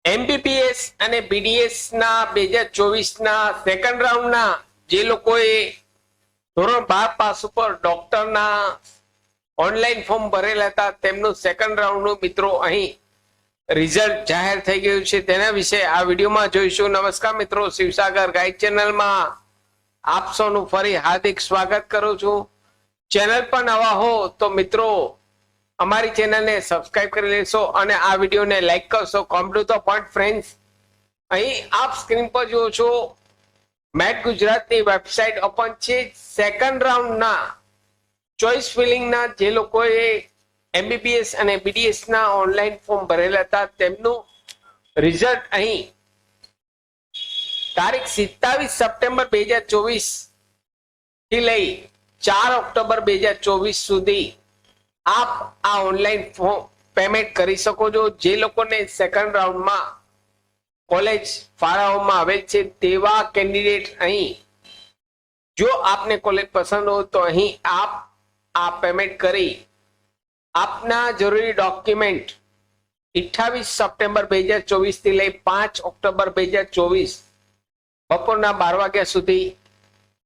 MBBS અને BDS ના 2024 ના સેકન્ડ રાઉન્ડના જે લોકોએ ધોરણ 12 પાસ ઉપર ડોક્ટરના ઓનલાઈન ફોર્મ ભરેલા હતા તેમનું સેકન્ડ રાઉન્ડનું મિત્રો અહીં રિઝલ્ટ જાહેર થઈ ગયું છે, તેના વિશે આ વિડીયોમાં જોઈશું. નમસ્કાર મિત્રો, શિવસાગર ગાઈડ ચેનલમાં આપ સૌનું ફરી હાર્દિક સ્વાગત કરું છું. ચેનલ પર નવા હો તો મિત્રો અમારી ચેનલને સબસ્ક્રાઇબ કરી લેશો અને આ વિડીયોને લાઈક કરશો. Come to the point friends, અહીં આપ સ્ક્રીન પર જુઓ છો મેટ ગુજરાતની વેબસાઇટ ઓપન છે. સેકન્ડ રાઉન્ડના ચોઇસ ફિલિંગના જે લોકોએ એમબીબીએસ અને બીડીએસ ના ઓનલાઈન ફોર્મ ભરેલા હતા તેમનું રિઝલ્ટ અહીં તારીખ 27 સપ્ટેમ્બર 2024 થી લઈ 4 ઓક્ટોબર 2024 સુધી આપ આ ઓનલાઈન ફોર્મ પેમેન્ટ કરી શકો છો. જે લોકોને સેકન્ડ રાઉન્ડમાં કોલેજ ફાળવવામાં આવેલ છે તેવા કેન્ડિડેટ અહીં, જો આપને કોલેજ પસંદ હોય તો અહીં આપ આ પેમેન્ટ કરી આપના જરૂરી ડોક્યુમેન્ટ 28 સપ્ટેમ્બર 2024 થી લઈ 5 ઓક્ટોબર 2024 બપોરના 12 વાગ્યા સુધી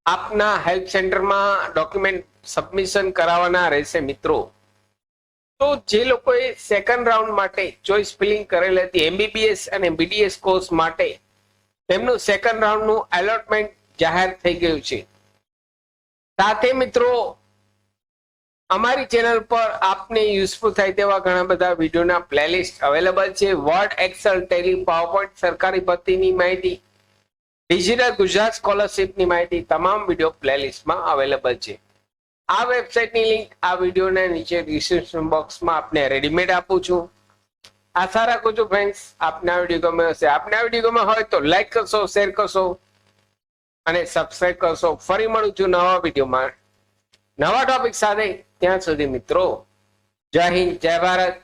આપના હેલ્પ સેન્ટરમાં ડોક્યુમેન્ટ સબમિશન કરાવવાના રહેશે મિત્રો. તો જે લોકોએ સેકન્ડ રાઉન્ડ માટે ચોઇસ ફિલિંગ કરેલી હતી એમબીબીએસ અને બીડીએસ કોર્સ માટે, તેમનું સેકન્ડ રાઉન્ડનું એલોટમેન્ટ જાહેર થઈ ગયું છે. સાથે મિત્રો અમારી ચેનલ પર આપને યુઝફુલ થાય તેવા ઘણા બધા વિડીયોના પ્લેલિસ્ટ અવેલેબલ છે. વર્ડ, એક્સેલ, ટેલી, પાવરપોઈન્ટ, સરકારી ભરતીની માહિતી, ડિજિટલ ગુજરાત સ્કોલરશિપની માહિતી, તમામ વિડીયો પ્લેલિસ્ટમાં અવેલેબલ છે. આ વેબસાઇટની લિંક આ વિડીયોના નીચે ડિસ્ક્રિપ્શન બોક્સમાં આપને રેડીમેડ આપું છું. આશા રાખું છું ફ્રેન્ડ્સ આપને આ વિડીયો ગમ્યો હશે. આપને આ વિડીયો ગમ્યો હોય તો લાઈક કરશો, શેર કરશો અને સબસ્ક્રાઇબ કરશો. ફરી મળું છું નવા વિડીયોમાં નવા ટોપિક સાથે. ત્યાં સુધી મિત્રો જય હિન્દ, જય ભારત.